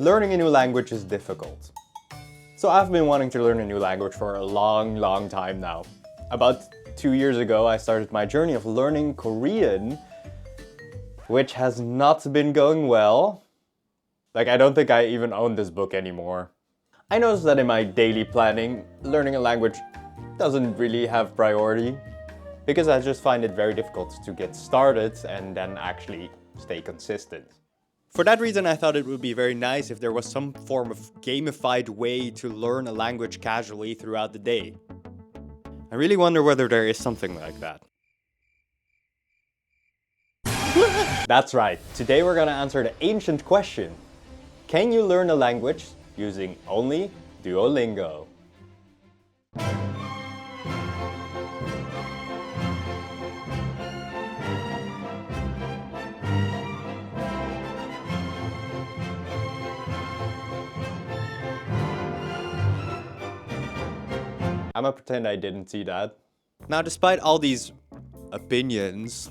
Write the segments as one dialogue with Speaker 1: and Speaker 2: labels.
Speaker 1: Learning a new language is difficult. So I've been wanting to learn a new language for a long time now. About 2 years ago, I started my journey of learning Korean, which has not been going well. Like, I don't think I even own this book anymore. I noticed that in my daily planning, learning a language doesn't really have priority, because I just find it very difficult to get started and then actually stay consistent. For that reason, I thought it would be very nice if there was some form of gamified way to learn a language casually throughout the day. I really wonder whether there is something like that. That's right, today we're gonna answer the ancient question. Can you learn a language using only Duolingo? I'm gonna pretend I didn't see that. Now, despite all these opinions,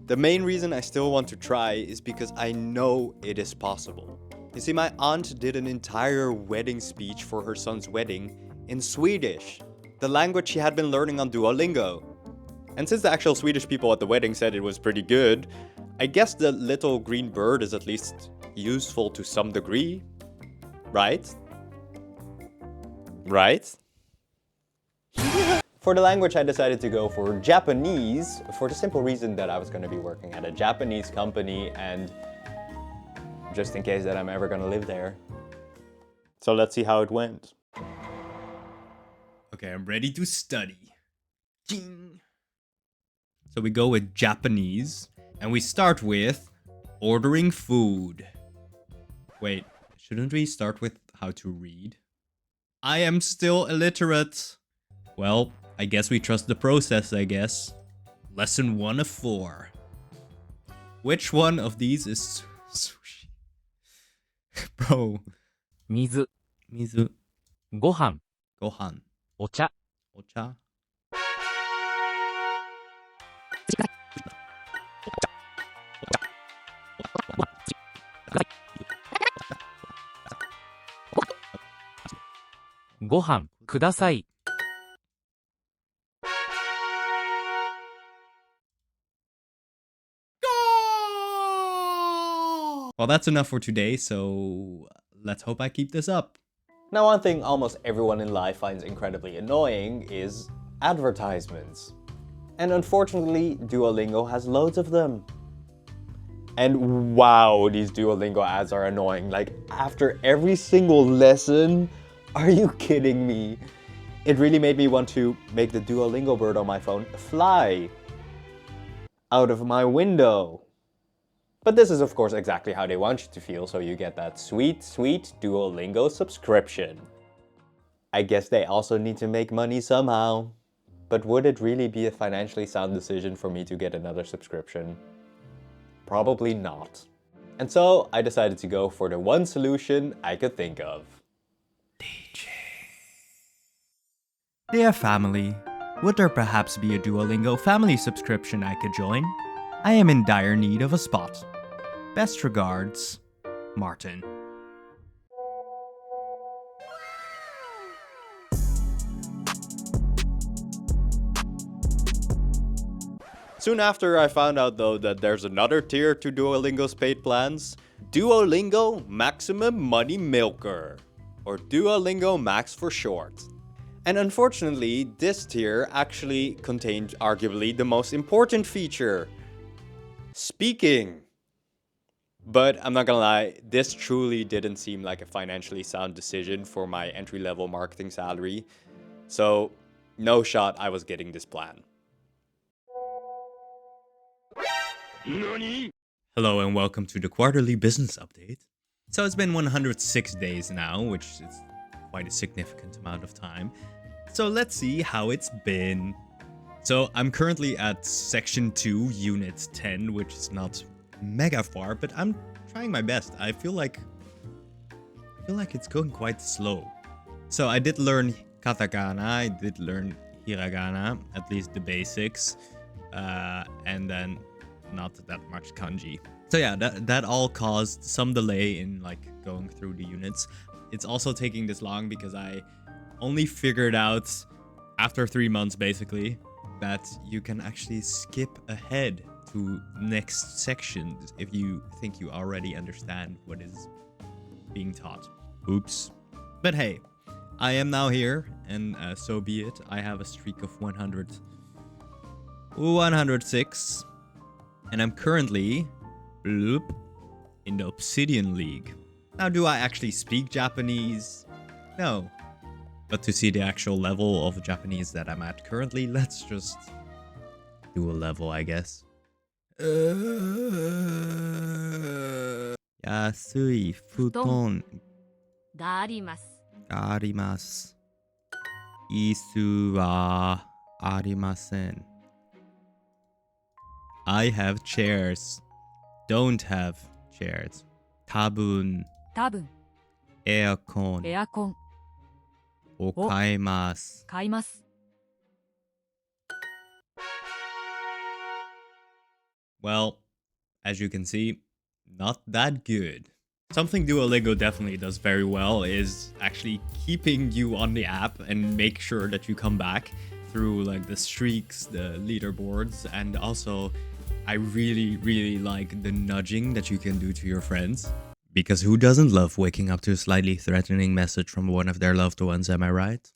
Speaker 1: the main reason I still want to try is because I know it is possible. You see, my aunt did an entire wedding speech for her son's wedding in Swedish, the language she had been learning on Duolingo. And since the actual Swedish people at the wedding said it was pretty good, I guess the little green bird is at least useful to some degree, right? Right? For the language, I decided to go for Japanese for the simple reason that I was going to be working at a Japanese company and just in case that I'm ever going to live there. So let's see how it went.
Speaker 2: Okay, I'm ready to study. Ding. So we go with Japanese and we start with ordering food. Wait, shouldn't we start with how to read? I am still illiterate. Well, I guess we trust the process, I guess. Lesson 1 of 4. Which one of these is sushi? Bro.
Speaker 3: 水、
Speaker 2: Mizu.
Speaker 3: ご飯、
Speaker 2: Gohan.
Speaker 3: お茶、
Speaker 2: Ocha.
Speaker 3: ご飯、ください。
Speaker 2: Well, that's enough for today, so let's hope I keep this up.
Speaker 1: Now, one thing almost everyone in life finds incredibly annoying is advertisements. And unfortunately, Duolingo has loads of them. And wow, these Duolingo ads are annoying. Like, after every single lesson, are you kidding me? It really made me want to make the Duolingo bird on my phone fly out of my window. But this is of course exactly how they want you to feel, so you get that sweet Duolingo subscription. I guess they also need to make money somehow. But would it really be a financially sound decision for me to get another subscription? Probably not. And so I decided to go for the one solution I could think of.
Speaker 2: Dear family, would there perhaps be a Duolingo family subscription I could join? I am in dire need of a spot. Best regards, Marten.
Speaker 1: Soon after, I found out though that there's another tier to Duolingo's paid plans. Duolingo Maximum Money Milker, or Duolingo Max for short. And unfortunately, this tier actually contained arguably the most important feature: speaking. But I'm not gonna lie, this truly didn't seem like a financially sound decision for my entry-level marketing salary. So, no shot I was getting this plan.
Speaker 2: Hello and welcome to the quarterly business update. So it's been 106 days now, which is quite a significant amount of time. So let's see how it's been. So I'm currently at section 2, unit 10, which is not mega far, but I'm trying my best. I feel like it's going quite slow. So I did learn katakana, I did learn hiragana, at least the basics, and then not that much kanji. So yeah, that all caused some delay in like going through the units. It's also taking this long because I only figured out after 3 months basically that you can actually skip ahead to next sections if you think you already understand what is being taught. Oops. But hey, I am now here, and so be it. I have a streak of 106, and I'm currently bloop, in the Obsidian League. Now, do I actually speak Japanese? No. But to see the actual level of Japanese that I'm at currently, let's just do a level, I guess. Yasui futon
Speaker 4: があります。
Speaker 2: arimasu. Isu wa arimasen. I have chairs. Don't have chairs. Tabun
Speaker 4: 多分
Speaker 2: aircon
Speaker 4: エアコン
Speaker 2: を買います.
Speaker 4: 買います。
Speaker 2: Well, as you can see, not that good. Something Duolingo definitely does very well is actually keeping you on the app and make sure that you come back through like the streaks, the leaderboards, and also I really like the nudging that you can do to your friends. Because who doesn't love waking up to a slightly threatening message from one of their loved ones, am I right?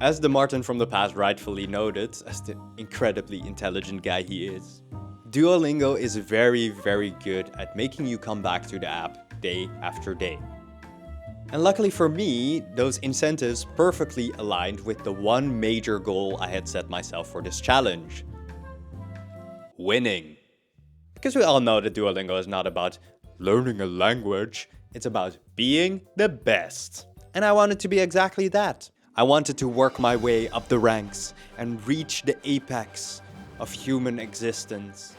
Speaker 1: As the Marten from the past rightfully noted, as the incredibly intelligent guy he is, Duolingo is very good at making you come back to the app day after day. And luckily for me, those incentives perfectly aligned with the one major goal I had set myself for this challenge. Winning. Because we all know that Duolingo is not about learning a language, it's about being the best. And I wanted to be exactly that. I wanted to work my way up the ranks and reach the apex of human existence.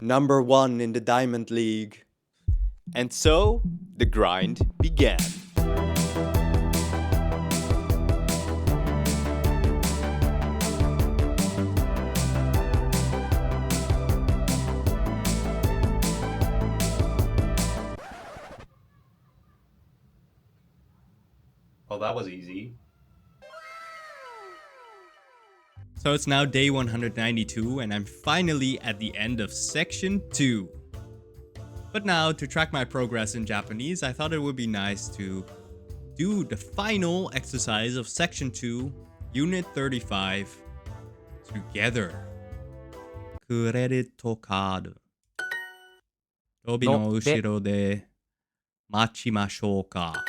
Speaker 1: Number 1 in the Diamond League. And so, the grind began.
Speaker 2: Well, that was easy. So it's now day 192 and I'm finally at the end of section 2. But now, to track my progress in Japanese, I thought it would be nice to do the final exercise of section 2, unit 35, together. Credit card. Tobi no ushiro de machimashou ka.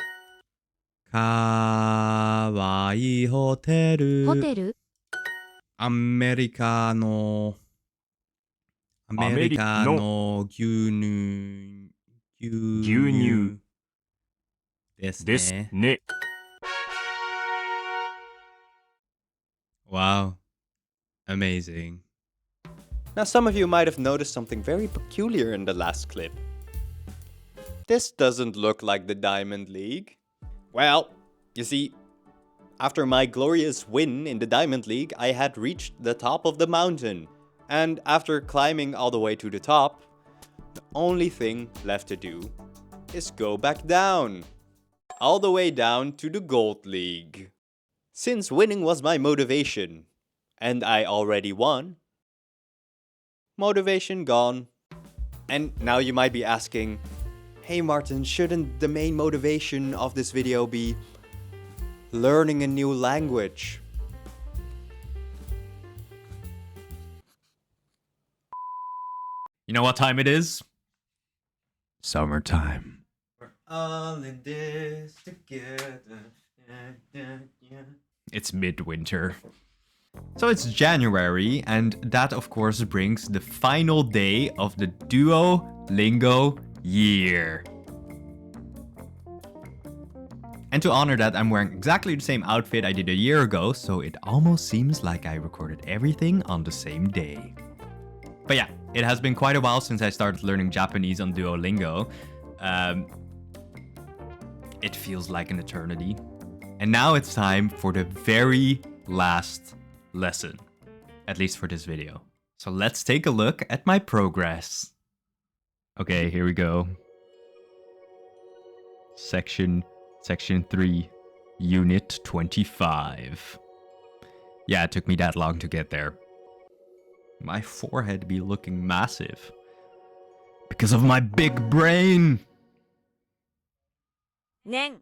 Speaker 2: Kawaii hoteru.
Speaker 4: ホテル
Speaker 2: アメリカの牛乳ですね。Wow. Amazing.
Speaker 1: Now, some of you might have noticed something very peculiar in the last clip. This doesn't look like the Diamond League. Well, you see, after my glorious win in the Diamond League, I had reached the top of the mountain. And after climbing all the way to the top, the only thing left to do is go back down. All the way down to the Gold League. Since winning was my motivation, and I already won, motivation gone. And now you might be asking, hey Marten, shouldn't the main motivation of this video be learning a new language?
Speaker 2: You know what time it is?
Speaker 3: Summertime.
Speaker 2: We're all in this together. It's midwinter. So it's January, and that of course brings the final day of the Duolingo year. And to honor that, I'm wearing exactly the same outfit I did a year ago, so it almost seems like I recorded everything on the same day. But yeah, it has been quite a while since I started learning Japanese on Duolingo. It feels like an eternity. And now it's time for the very last lesson, at least for this video. So let's take a look at my progress. Okay, here we go. Section 3, Unit 25. Yeah, it took me that long to get there. My forehead be looking massive. Because of my big brain!
Speaker 4: 年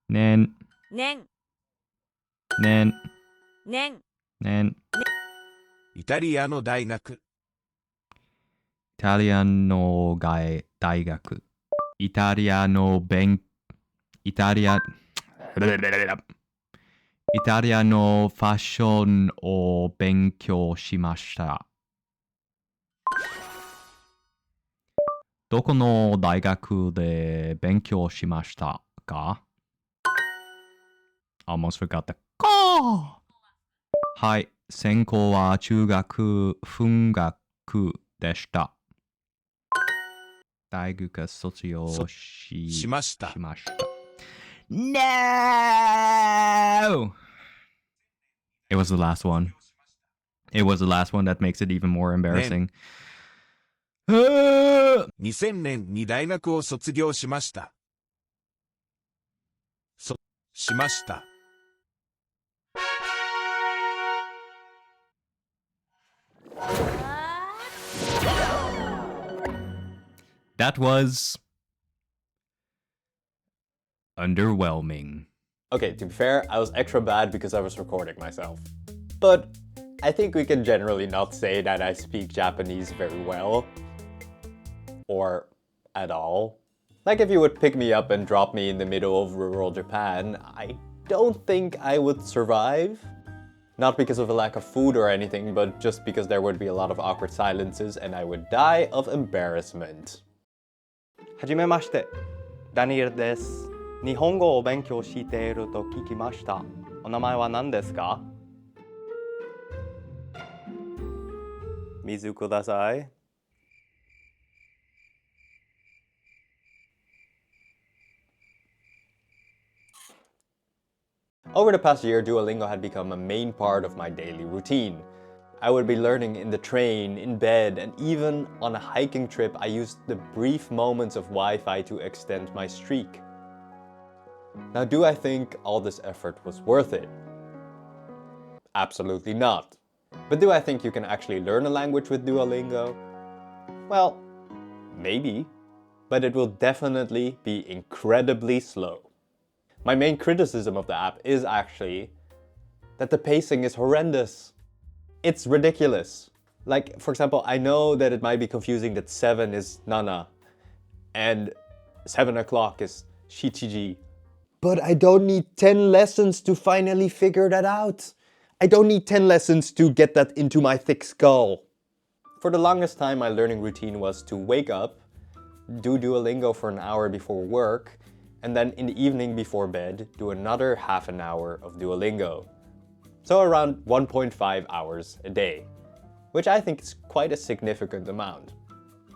Speaker 2: Nan,
Speaker 4: 年
Speaker 2: nan,
Speaker 4: 年
Speaker 2: nan.
Speaker 5: イタリアの大学、
Speaker 2: Italiano Daigaku. Italiano fashion o benkyou shimashita. どこの大学で勉強しましたか? Almost forgot the はい、専攻は中学文学でした。大学卒業し
Speaker 5: ました。
Speaker 2: No! It was the last one. It was the last one that makes it even more embarrassing.
Speaker 5: 2000年に大学を卒業しました。しました。
Speaker 2: That was underwhelming.
Speaker 1: Okay, to be fair, I was extra bad because I was recording myself. But I think we can generally not say that I speak Japanese very well. Or at all. Like if you would pick me up and drop me in the middle of rural Japan, I don't think I would survive. Not because of a lack of food or anything, but just because there would be a lot of awkward silences and I would die of embarrassment.
Speaker 6: はじめまして、ダニエルです。日本語を勉強していると聞きました。お名前は何ですか？水ください。
Speaker 1: Over the past year, Duolingo had become a main part of my daily routine. I would be learning in the train, in bed, and even on a hiking trip, I used the brief moments of Wi-Fi to extend my streak. Now, do I think all this effort was worth it? Absolutely not. But do I think you can actually learn a language with Duolingo? Well, maybe. But it will definitely be incredibly slow. My main criticism of the app is actually that the pacing is horrendous. It's ridiculous. Like, for example, I know that it might be confusing that 7 is Nana and 7 o'clock is Shichiji. But I don't need 10 lessons to finally figure that out. I don't need 10 lessons to get that into my thick skull. For the longest time, my learning routine was to wake up, do Duolingo for an hour before work, and then in the evening before bed, do another half an hour of Duolingo. So around 1.5 hours a day, which I think is quite a significant amount.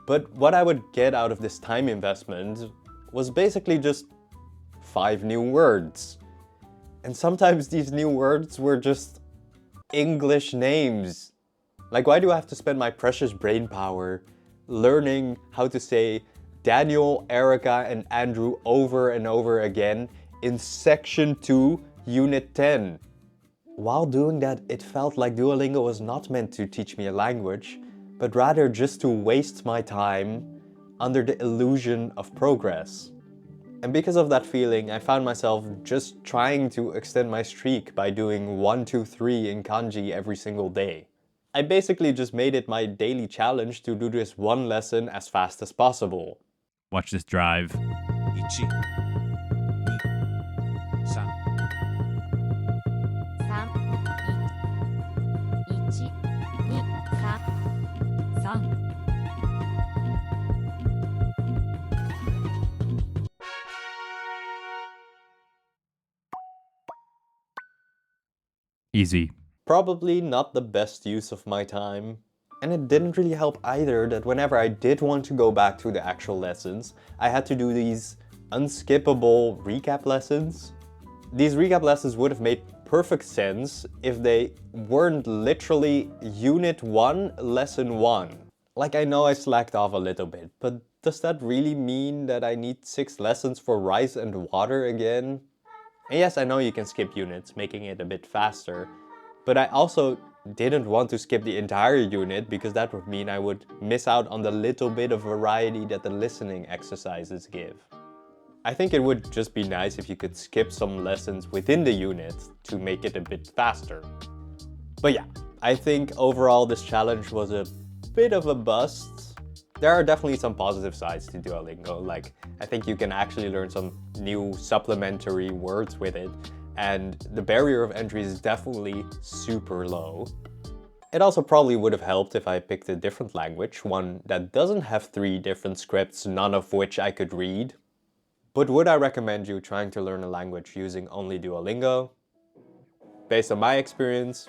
Speaker 1: But what I would get out of this time investment was basically just 5 new words. And sometimes these new words were just English names. Like, why do I have to spend my precious brain power learning how to say Daniel, Erica, and Andrew over and over again in Section 2, Unit 10? While doing that, it felt like Duolingo was not meant to teach me a language, but rather just to waste my time under the illusion of progress. And because of that feeling, I found myself just trying to extend my streak by doing 1, 2, 3 in kanji every single day. I basically just made it my daily challenge to do this one lesson as fast as possible.
Speaker 2: Watch this drive.
Speaker 5: 1、2、3。
Speaker 4: 3、1、2、3、3。Easy.
Speaker 1: Probably not the best use of my time. And it didn't really help either that whenever I did want to go back to the actual lessons, I had to do these unskippable recap lessons. These recap lessons would have made perfect sense if they weren't literally Unit 1, Lesson 1. Like, I know I slacked off a little bit, but does that really mean that I need 6 lessons for rice and water again? And yes, I know you can skip units, making it a bit faster, but I also didn't want to skip the entire unit because that would mean I would miss out on the little bit of variety that the listening exercises give. I think it would just be nice if you could skip some lessons within the unit to make it a bit faster. But yeah, I think overall this challenge was a bit of a bust. There are definitely some positive sides to Duolingo, like I think you can actually learn some new supplementary words with it, and the barrier of entry is definitely super low. It also probably would have helped if I picked a different language, one that doesn't have 3 different scripts, none of which I could read. But would I recommend you trying to learn a language using only Duolingo? Based on my experience,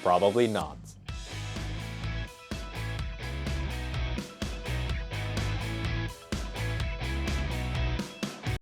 Speaker 1: probably not.